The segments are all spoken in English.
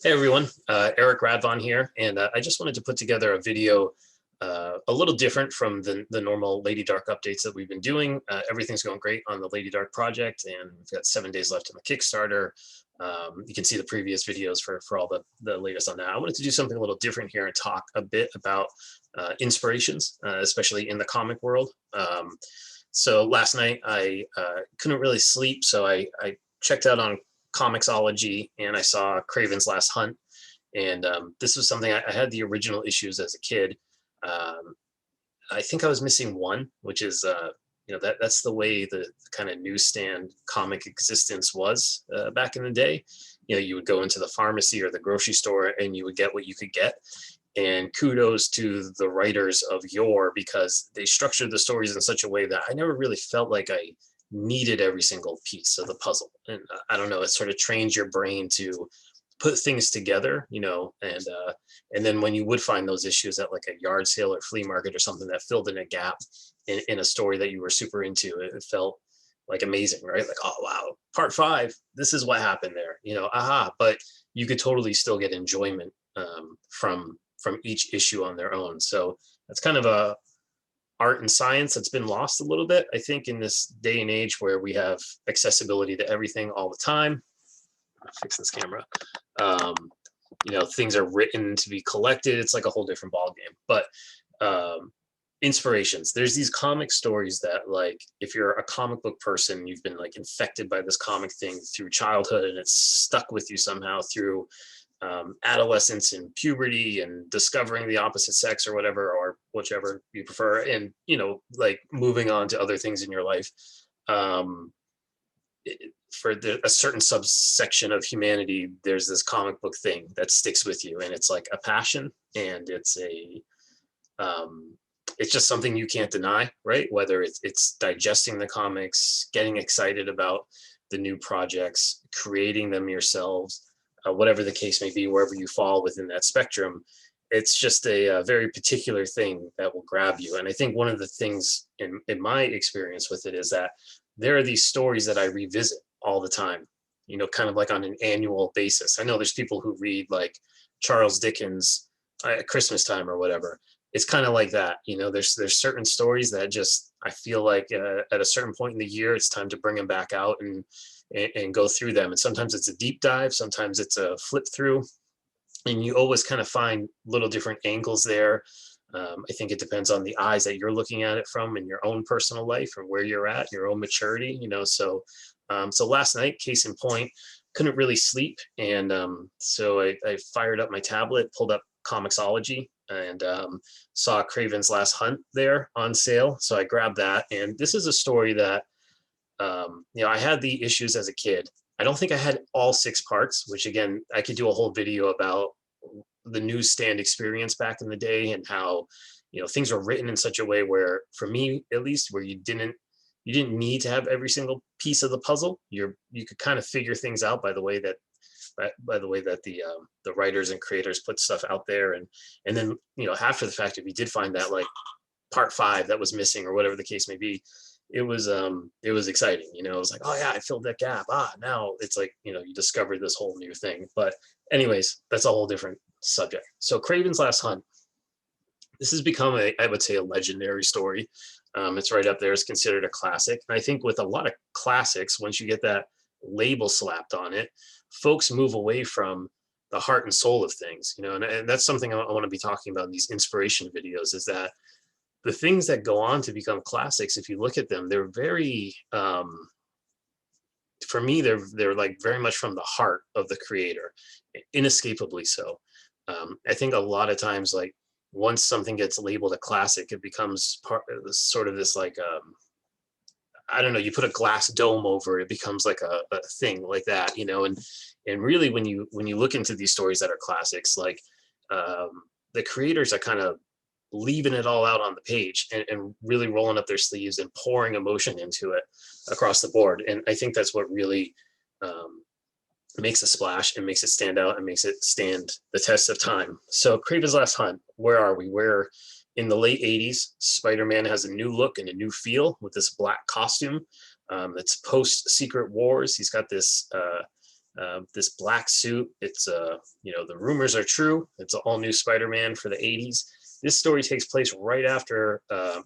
Hey everyone, Eric Radvon here, and I just wanted to put together a video a little different from the normal Lady Dark updates that we've been doing. Everything's going great on the Lady Dark project, and we've got 7 days left on the Kickstarter. You can see the previous videos for all the latest on that. I wanted to do something a little different here and talk a bit about inspirations, especially in the comic world. So last night I couldn't really sleep, so I checked out on Comixology, and I saw Kraven's Last Hunt, and this was something I had the original issues as a kid. Um, I think I was missing one, which is that's the way the kind of newsstand comic existence was back in the day. You would go into the pharmacy or the grocery store and you would get what you could get. And kudos to the writers of yore, because they structured the stories in such a way that I never really felt like I needed every single piece of the puzzle. And I don't know, it sort of trains your brain to put things together, and then when you would find those issues at like a yard sale or flea market or something that filled in a gap in a story that you were super into, it felt like amazing, right? Like, oh wow, part 5, this is what happened there, aha. But you could totally still get enjoyment from each issue on their own. So that's kind of a art and science that's been lost a little bit, I think, in this day and age where we have accessibility to everything all the time. I'll fix this camera. Um, things are written to be collected. It's like a whole different ballgame. But inspirations. There's these comic stories that, like, if you're a comic book person, you've been like infected by this comic thing through childhood, and it's stuck with you somehow through adolescence and puberty and discovering the opposite sex or whatever, or whichever you prefer, and like moving on to other things in your life. um for a certain subsection of humanity, there's this comic book thing that sticks with you, and it's like a passion, and it's just something you can't deny, right? Whether it's digesting the comics, getting excited about the new projects, creating them yourselves, whatever the case may be, wherever you fall within that spectrum, it's just a very particular thing that will grab you. And I think one of the things in my experience with it is that there are these stories that I revisit all the time, kind of like on an annual basis. I know there's people who read like Charles Dickens at Christmas time or whatever. It's kind of like that. There's certain stories that just, I feel like at a certain point in the year, it's time to bring them back out and go through them. And sometimes it's a deep dive, sometimes it's a flip through, and you always kind of find little different angles there. I think it depends on the eyes that you're looking at it from in your own personal life and where you're at, your own maturity, so last night, case in point, couldn't really sleep. And so I fired up my tablet, pulled up Comixology, and saw Kraven's Last Hunt there on sale. So I grabbed that. And this is a story that, I had the issues as a kid. I don't think I had all 6 parts, which again, I could do a whole video about the newsstand experience back in the day, and how, things were written in such a way where, for me at least, where you didn't need to have every single piece of the puzzle. You could kind of figure things out by the way that the writers and creators put stuff out there. And then, after the fact, if you did find that like part 5 that was missing or whatever the case may be, it was exciting. It was like, oh yeah, I filled that gap. Now it's like, you discovered this whole new thing. But anyways, that's a whole different subject. So Kraven's Last Hunt, this has become I would say, a legendary story. It's right up there. It's considered a classic. And I think with a lot of classics, once you get that label slapped on it, folks move away from the heart and soul of things, and that's something I want to be talking about in these inspiration videos, is that the things that go on to become classics, if you look at them, they're very, for me, they're like very much from the heart of the creator, inescapably so. I think a lot of times, like, once something gets labeled a classic, it becomes part of sort of this like, I don't know, you put a glass dome over it, it becomes like a thing like that, and really when you look into these stories that are classics, like, the creators are kind of leaving it all out on the page, and really rolling up their sleeves and pouring emotion into it across the board. And I think that's what really makes a splash and makes it stand out and makes it stand the test of time. So Kraven's Last Hunt, where are we? We're in the late 80s. Spider-Man has a new look and a new feel with this black costume. It's post Secret Wars. He's got this this black suit. It's you know, the rumors are true. It's an all new Spider-Man for the 80s. This story takes place right after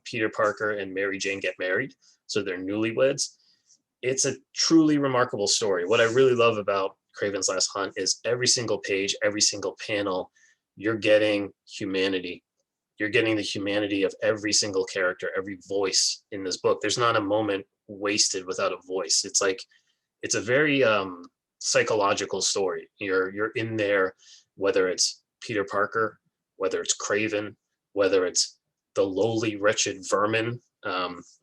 Peter Parker and Mary Jane get married, so they're newlyweds. It's a truly remarkable story. What I really love about Kraven's Last Hunt is every single page, every single panel, you're getting humanity. You're getting the humanity of every single character, every voice in this book. There's not a moment wasted without a voice. It's like, it's a very psychological story. You're in there, whether it's Peter Parker, whether it's Kraven, whether it's the lowly, wretched vermin,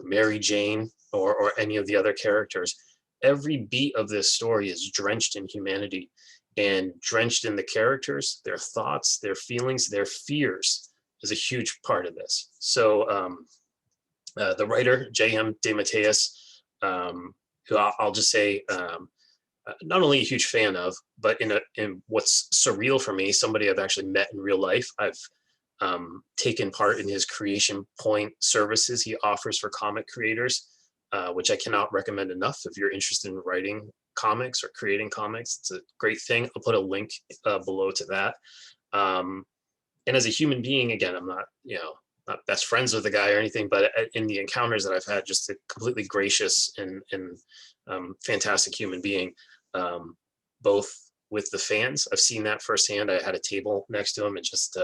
Mary Jane, or any of the other characters. Every beat of this story is drenched in humanity and drenched in the characters, their thoughts, their feelings, their fears is a huge part of this. So the writer, J.M. DeMatteis, who I'll just say, not only a huge fan of, but in what's surreal for me, somebody I've actually met in real life. I've taken part in his Creation Point services he offers for comic creators, which I cannot recommend enough. If you're interested in writing comics or creating comics, it's a great thing. I'll put a link below to that. And as a human being, again, I'm not, you know, not best friends with the guy or anything, but in the encounters that I've had, just a completely gracious and fantastic human being, both with the fans. I've seen that firsthand. I had a table next to him and just,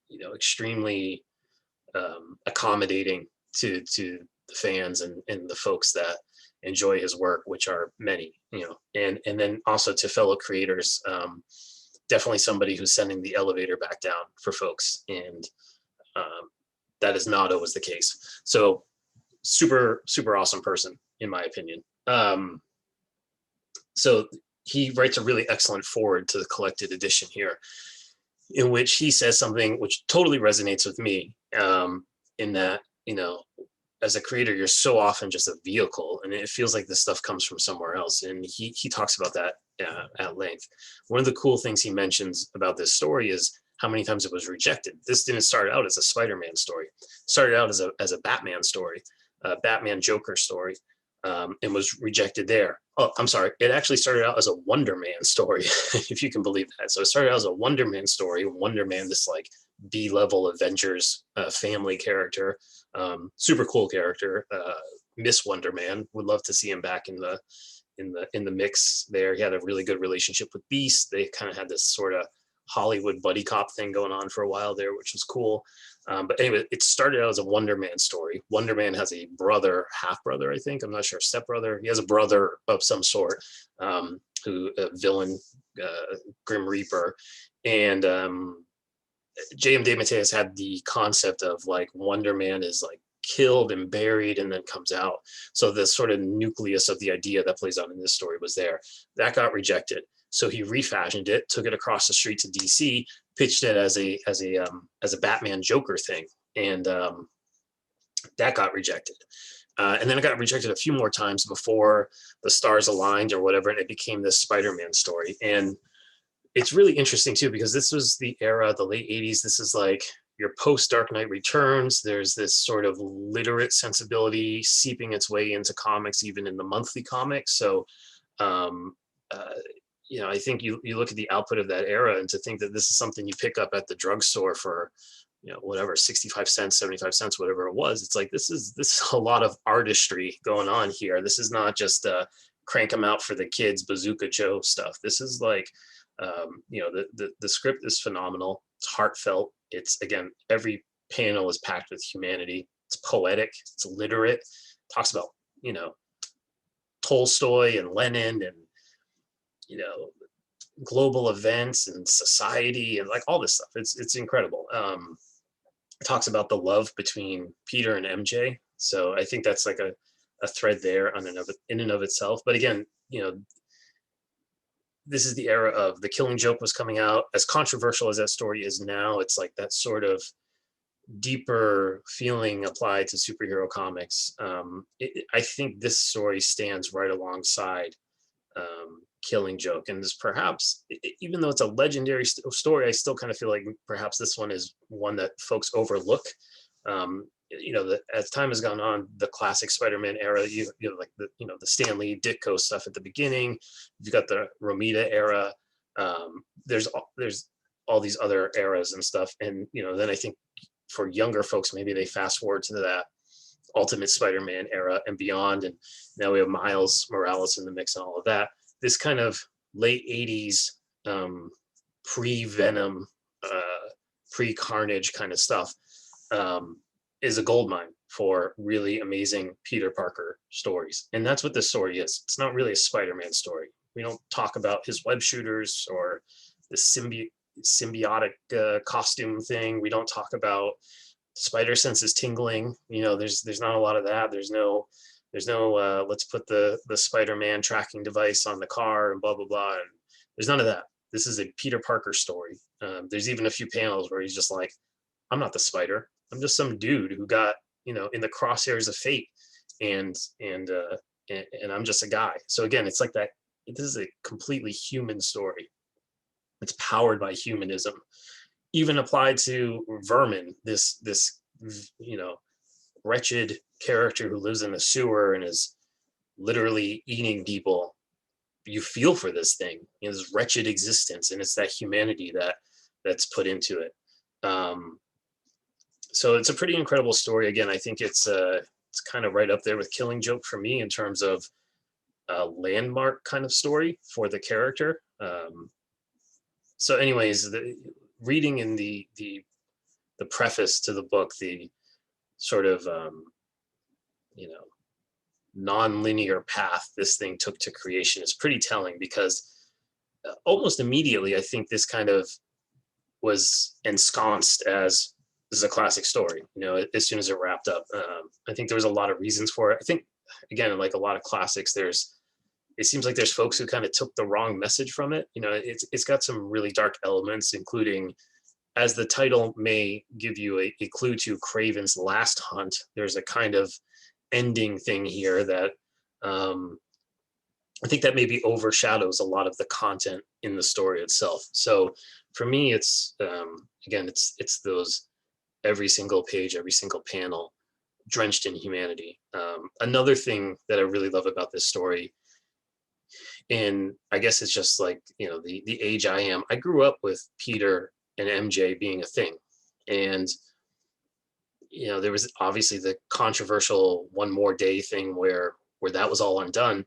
you know, extremely accommodating to the fans and the folks that enjoy his work, which are many, you know, and then also to fellow creators. Definitely somebody who's sending the elevator back down for folks, and that is not always the case. So super awesome person, in my opinion. So he writes a really excellent foreword to the collected edition here, in which he says something which totally resonates with me, in that, you know, as a creator, you're so often just a vehicle, and it feels like this stuff comes from somewhere else. And he talks about that at length. One of the cool things he mentions about this story is how many times it was rejected. This didn't start out as a Spider-Man story. It started out as a Batman story, a Batman Joker story, and was rejected there. Oh, I'm sorry. It actually started out as a Wonder Man story, if you can believe that. So it started out as a Wonder Man story. Wonder Man, this like B-level Avengers family character, super cool character. Miss Wonder Man, would love to see him back in the mix there. He had a really good relationship with Beast. They kind of had this sort of Hollywood buddy cop thing going on for a while there, which was cool. But anyway, it started out as a Wonder Man story. Wonder Man has a brother, half brother, I think. I'm not sure, stepbrother. He has a brother of some sort, who a villain, Grim Reaper, and J.M. DeMatteis had the concept of like Wonder Man is like killed and buried and then comes out. So the sort of nucleus of the idea that plays out in this story was there. That got rejected. So he refashioned it, took it across the street to DC, pitched it as a Batman Joker thing, and that got rejected. And then it got rejected a few more times before the stars aligned or whatever, and it became this Spider-Man story. And it's really interesting too, because this was the era, the late 80s. This is like your post Dark Knight Returns. There's this sort of literate sensibility seeping its way into comics, even in the monthly comics. So, you know, I think you look at the output of that era, and to think that this is something you pick up at the drugstore for, you know, whatever, 65 cents, 75 cents, whatever it was. It's like, this is a lot of artistry going on here. This is not just crank them out for the kids, Bazooka Joe stuff. This is like, you know, the script is phenomenal. It's heartfelt. It's, again, every panel is packed with humanity. It's poetic. It's literate. It talks about, you know, Tolstoy and Lenin and, you know, global events and society and like all this stuff. It's incredible. It talks about the love between Peter and MJ. So I think that's like a thread there in and of itself. But again, you know, this is the era of The Killing Joke was coming out. As controversial as that story is now, it's like that sort of deeper feeling applied to superhero comics. I think this story stands right alongside Killing Joke, and is perhaps, even though it's a legendary story, I still kind of feel like perhaps this one is one that folks overlook. as time has gone on, the classic Spider-Man era, you know, like the Stan Lee Ditko stuff at the beginning. You've got the Romita era. There's all these other eras and stuff, and then I think for younger folks, maybe they fast forward to that Ultimate Spider-Man era and beyond, and now we have Miles Morales in the mix and all of that. This kind of late '80s, pre-Venom, pre-Carnage kind of stuff. Is a goldmine for really amazing Peter Parker stories. And that's what this story is. It's not really a Spider-Man story. We don't talk about his web shooters or the symbiotic costume thing. We don't talk about spider senses tingling. There's not a lot of that. There's no let's put the Spider-Man tracking device on the car and blah, blah, blah. And there's none of that. This is a Peter Parker story. There's even a few panels where he's just like, I'm not the spider. I'm just some dude who got, in the crosshairs of fate, and I'm just a guy. So again, it's like that. This is a completely human story. It's powered by humanism, even applied to Vermin, this wretched character who lives in the sewer and is literally eating people. You feel for this thing, this wretched existence, and it's that humanity that's put into it. So it's a pretty incredible story. Again, I think it's kind of right up there with Killing Joke for me in terms of a landmark kind of story for the character. So anyways, reading in the preface to the book, the sort of non-linear path this thing took to creation is pretty telling, because almost immediately I think this kind of was ensconced as this is a classic story, as soon as it wrapped up. I think there was a lot of reasons for it. I think, again, like a lot of classics, it seems like there's folks who kind of took the wrong message from it. It's got some really dark elements, including, as the title may give you a clue to, Kraven's last hunt. There's a kind of ending thing here that I think that maybe overshadows a lot of the content in the story itself. So for me, it's again, it's those every single page, every single panel drenched in humanity. Another thing that I really love about this story, and I guess it's just like, the age I am, I grew up with Peter and MJ being a thing. And, there was obviously the controversial One More Day thing where that was all undone.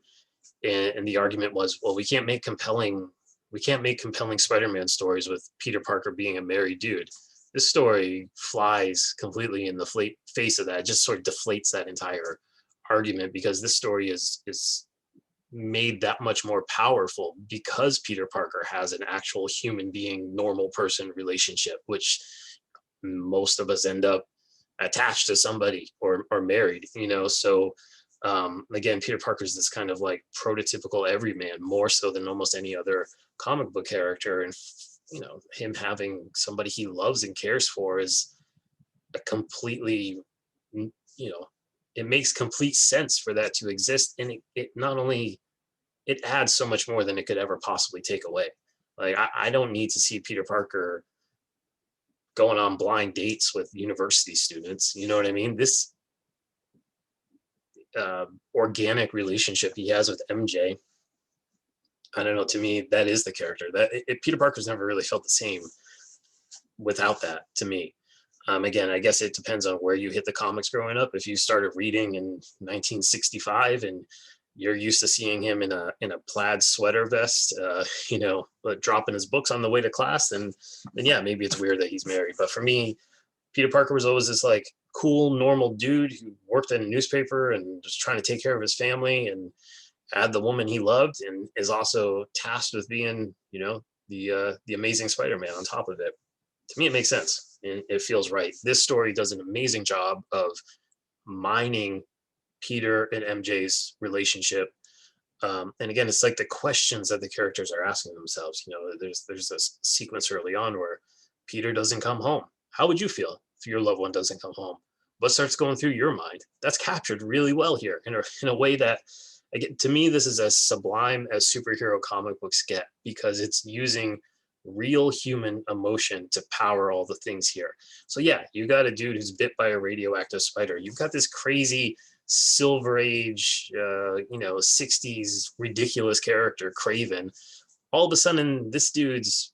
And the argument was, well, we can't make compelling Spider-Man stories with Peter Parker being a married dude. This story flies completely in the face of that. It just sort of deflates that entire argument, because this story is made that much more powerful because Peter Parker has an actual human being, normal person relationship, which most of us end up attached to somebody or married, So again, Peter Parker's this kind of like prototypical everyman, more so than almost any other comic book character. And him having somebody he loves and cares for is a completely, it makes complete sense for that to exist. And it not only, it adds so much more than it could ever possibly take away. Like, I don't need to see Peter Parker going on blind dates with university students. You know what I mean? This organic relationship he has with MJ, I don't know, to me, that is the character. Peter Parker's never really felt the same without that, to me. Again, I guess it depends on where you hit the comics growing up. If you started reading in 1965 and you're used to seeing him in a plaid sweater vest, but dropping his books on the way to class, then yeah, maybe it's weird that he's married. But for me, Peter Parker was always this like cool, normal dude who worked in a newspaper and was trying to take care of his family and had the woman he loved, and is also tasked with being, the amazing Spider-Man on top of it. To me, it makes sense and it feels right. This story does an amazing job of mining Peter and MJ's relationship. And again, it's like the questions that the characters are asking themselves. There's this sequence early on where Peter doesn't come home. How would you feel if your loved one doesn't come home? What starts going through your mind? That's captured really well here in a way that, again, to me, this is as sublime as superhero comic books get, because it's using real human emotion to power all the things here. So yeah, you got a dude who's bit by a radioactive spider. You've got this crazy Silver Age, 60s ridiculous character, Kraven. All of a sudden, this dude's,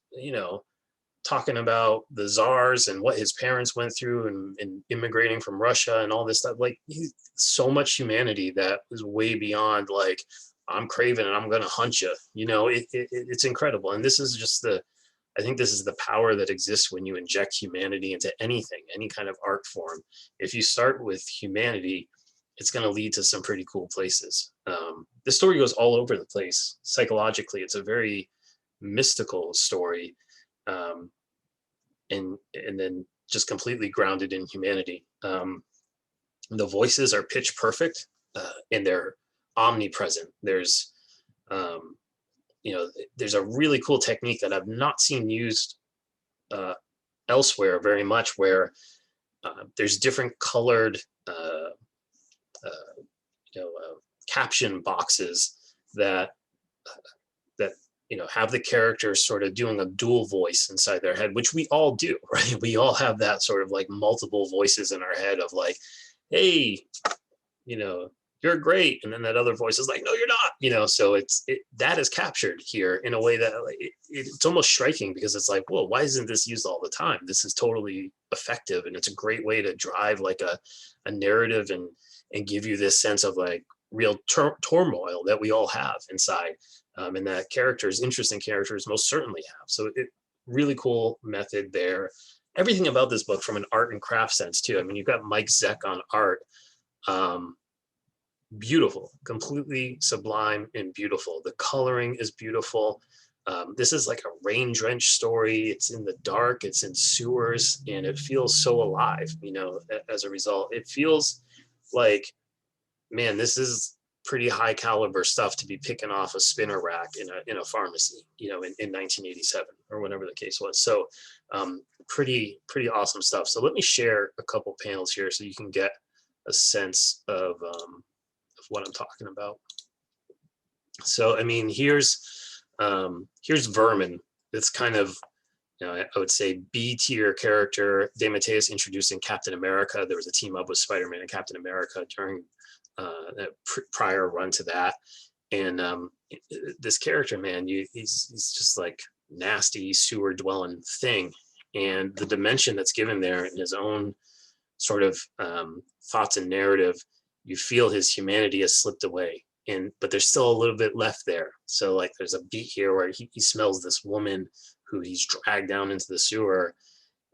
talking about the czars and what his parents went through and immigrating from Russia and all this stuff. Like, he's so much humanity that is way beyond like, I'm Kraven and I'm gonna hunt you. It's incredible. And this is just I think this is the power that exists when you inject humanity into anything, any kind of art form. If you start with humanity, it's going to lead to some pretty cool places. The story goes all over the place. Psychologically, it's a very mystical story, and then just completely grounded in humanity. The voices are pitch perfect, and they're omnipresent. There's a really cool technique that I've not seen used elsewhere very much, where there's different colored caption boxes that have the characters sort of doing a dual voice inside their head, which we all do, right? We all have that sort of like multiple voices in our head of like, hey, you're great, and then that other voice is like, no, you're not. So that is captured here in a way that it's almost striking, because it's like, whoa, why isn't this used all the time? This is totally effective, and it's a great way to drive like a narrative and give you this sense of like real turmoil that we all have inside, and that interesting characters most certainly have. So really cool method there. Everything about this book from an art and craft sense too. I mean, you've got Mike Zeck on art. Beautiful, completely sublime and beautiful. The coloring is beautiful. This is like a rain-drenched story. It's in the dark, it's in sewers, and it feels so alive, as a result. It feels like, man, this is pretty high caliber stuff to be picking off a spinner rack in a pharmacy, in 1987 or whatever the case was. So pretty awesome stuff. So let me share a couple panels here so you can get a sense of what I'm talking about. So, I mean, here's Vermin. It's kind of, I would say B tier character. DeMatteis introducing Captain America. There was a team up with Spider-Man and Captain America during that prior run to that. And this character, man, he's just like nasty sewer dwelling thing. And the dimension that's given there in his own sort of thoughts and narrative, you feel his humanity has slipped away, but there's still a little bit left there. So like there's a beat here where he smells this woman who he's dragged down into the sewer,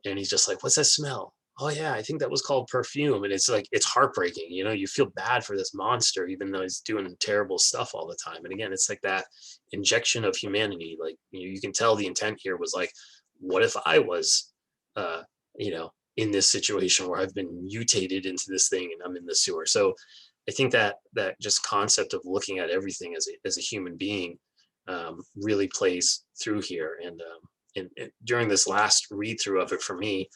and he's just like, what's that smell? Oh yeah, I think that was called perfume. And it's like, it's heartbreaking, you feel bad for this monster, even though he's doing terrible stuff all the time. And again, it's like that injection of humanity. Like, you can tell the intent here was like, what if I was, in this situation where I've been mutated into this thing and I'm in the sewer. So I think that just concept of looking at everything as a human being really plays through here. And during this last read through of it for me,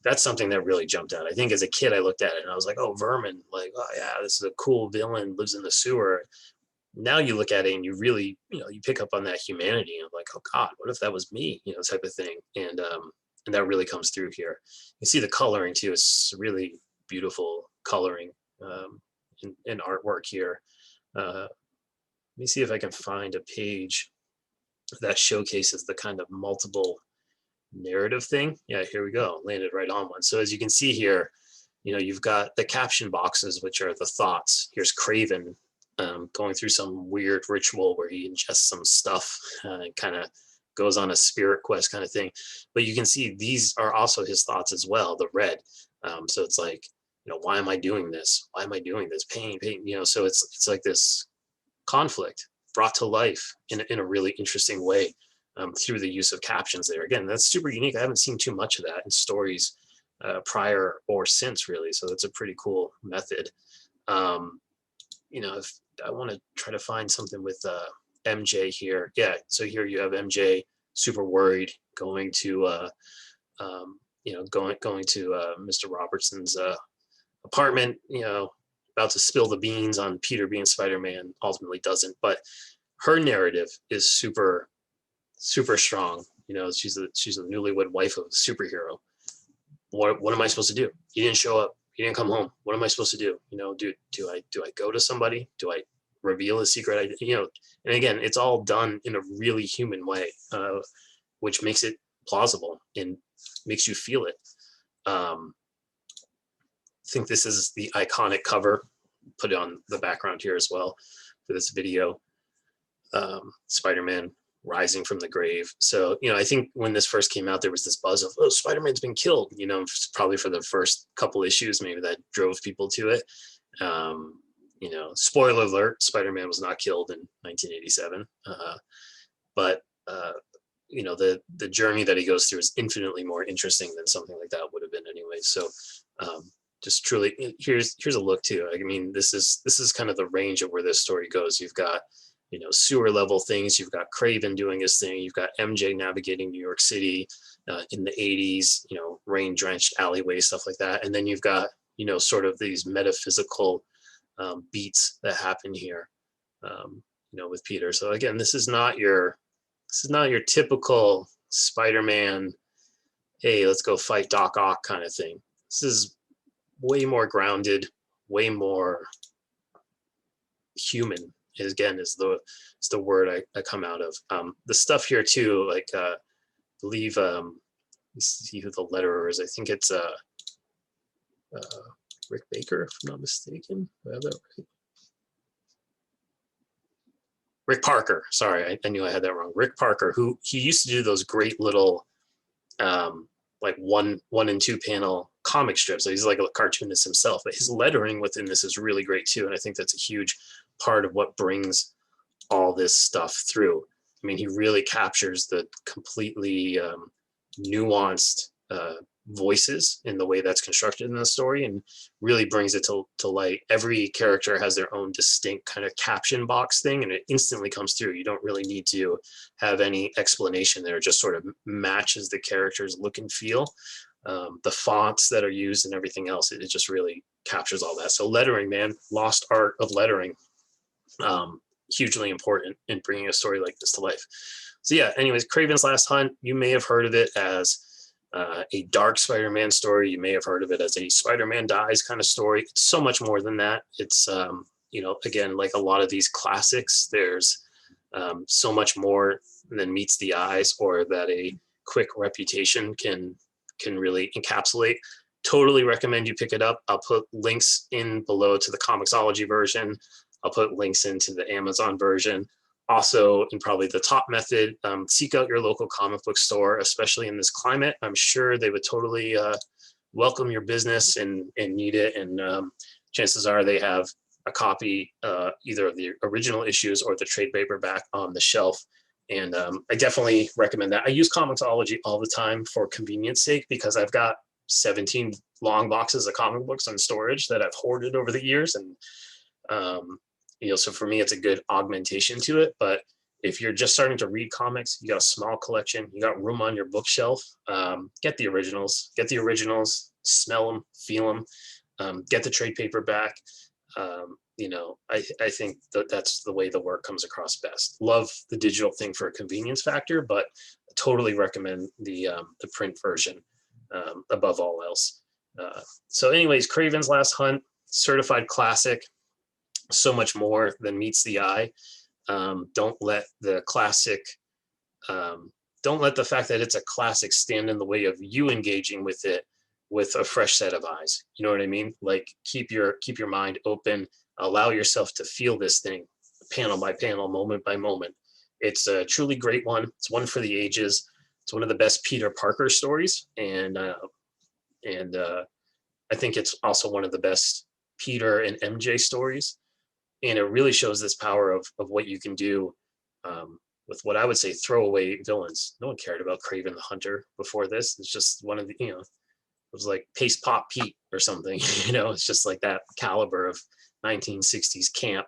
that's something that really jumped out. I think as a kid, I looked at it and I was like, oh, Vermin, like, oh yeah, this is a cool villain, lives in the sewer. Now you look at it and you really, you pick up on that humanity of like, oh God, what if that was me, type of thing. And that really comes through here. You see the coloring too. It's really beautiful coloring in artwork here. Let me see if I can find a page that showcases the kind of multiple narrative thing. Yeah, here we go. Landed right on one. So as you can see here, you've got the caption boxes, which are the thoughts. Here's Kraven going through some weird ritual where he ingests some stuff and kind of goes on a spirit quest kind of thing. But you can see these are also his thoughts as well, the red. So it's like, why am I doing this? Why am I doing this? Pain. So it's like this conflict brought to life in a really interesting way through the use of captions there. Again, that's super unique. I haven't seen too much of that in stories prior or since, really. So that's a pretty cool method. If I want to try to find something with MJ here. Yeah, so here you have MJ super worried, going to going to Mr. Robertson's apartment, about to spill the beans on Peter being Spider-Man, ultimately doesn't. But her narrative is super strong. You know, she's a newlywed wife of a superhero. What am I supposed to do? He didn't show up. He didn't come home. What am I supposed to do? You know, do I go to somebody? Do I reveal a secret? You know, and again, it's all done in a really human way, which makes it plausible and makes you feel it. I think this is the iconic cover. Put it on the background here as well for this video. Spider-Man rising from the grave. So, you know, I think when this first came out, there was this buzz of, oh, Spider-Man's been killed, you know, probably for the first couple issues, maybe that drove people to it. You know, spoiler alert, Spider-Man was not killed in 1987. But you know, the journey that he goes through is infinitely more interesting than something like that would have been anyway. So just truly, here's a look too. I mean, this is kind of the range of where this story goes. You've got, you know, sewer level things. You've got Kraven doing his thing. You've got MJ navigating New York City in the 80s, you know, rain drenched alleyways, stuff like that. And then you've got, you know, sort of these metaphysical beats that happen here, you know, with Peter. So again, this is not your typical Spider-Man, hey, let's go fight Doc Ock kind of thing. This is way more grounded, way more human. Again, is the word I come out of. The stuff here too, like I believe see who the letterer is. I think it's Rick Baker, if I'm not mistaken. Do I have that right? Rick Parker. Sorry, I knew I had that wrong. Rick Parker, who he used to do those great little like one and two panel comic strips. So he's like a cartoonist himself, but his lettering within this is really great too. And I think that's a huge part of what brings all this stuff through. I mean, he really captures the completely nuanced voices in the way that's constructed in the story, and really brings it to light. Every character has their own distinct kind of caption box thing, and it instantly comes through. You don't really need to have any explanation there. It just sort of matches the character's look and feel. The fonts that are used and everything else, it just really captures all that. So lettering, man, lost art of lettering. Hugely important in bringing a story like this to life. So yeah, anyways, Kraven's Last Hunt, you may have heard of it as a dark Spider-Man story. You may have heard of it as a Spider-Man dies kind of story. It's so much more than that. It's, you know, again, like a lot of these classics, there's so much more than meets the eyes or that a quick reputation can really encapsulate. Totally recommend you pick it up. I'll put links in below to the Comixology version. I'll put links into the Amazon version. Also, in probably the top method, seek out your local comic book store, especially in this climate. I'm sure they would totally welcome your business and need it. And chances are they have a copy, either of the original issues or the trade paperback on the shelf. And I definitely recommend that. I use Comixology all the time for convenience sake because I've got 17 long boxes of comic books on storage that I've hoarded over the years. And you know, so for me, it's a good augmentation to it. But if you're just starting to read comics, you got a small collection, you got room on your bookshelf, get the originals, smell them, feel them, get the trade paperback. You know, I think that's the way the work comes across best. Love the digital thing for a convenience factor, but totally recommend the print version above all else. So anyways, Kraven's Last Hunt, certified classic. So much more than meets the eye. Don't let the classic, don't let the fact that it's a classic stand in the way of you engaging with it with a fresh set of eyes. You know what I mean? Like keep your mind open, allow yourself to feel this thing panel by panel, moment by moment. It's a truly great one. It's one for the ages. It's one of the best Peter Parker stories. And I think it's also one of the best Peter and MJ stories. And it really shows this power of what you can do with what I would say throwaway villains. No one cared about Kraven the Hunter before this. It's just one of the, you know, it was like Paste Pop Pete or something. You know, it's just like that caliber of 1960s camp.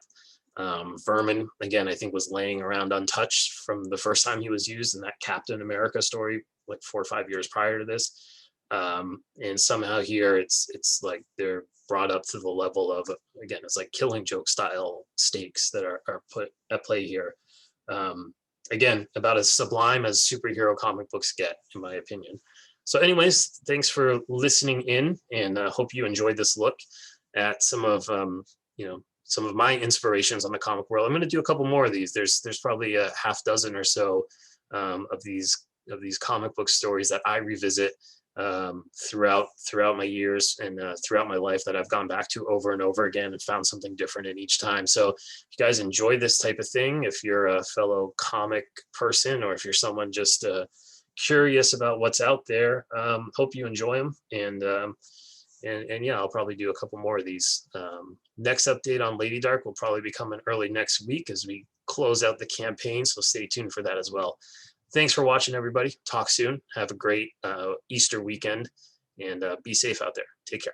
Vermin, again, I think was laying around untouched from the first time he was used in that Captain America story, like 4 or 5 years prior to this. And somehow here it's like they're brought up to the level of, again, it's like Killing Joke style stakes that are put at play here. again, about as sublime as superhero comic books get, in my opinion. So anyways, thanks for listening in, and hope you enjoyed this look at some of some of my inspirations on the comic world. I'm going to do a couple more of these. There's probably a half dozen or so of these comic book stories that I revisit throughout my years and throughout my life, that I've gone back to over and over again and found something different in each time. So if you guys enjoy this type of thing, if you're a fellow comic person, or if you're someone just curious about what's out there, hope you enjoy them. And yeah, I'll probably do a couple more of these. Next update on Lady Dark will probably be coming early next week as we close out the campaign, so stay tuned for that as well. Thanks for watching, everybody. Talk soon. Have a great Easter weekend, and be safe out there. Take care.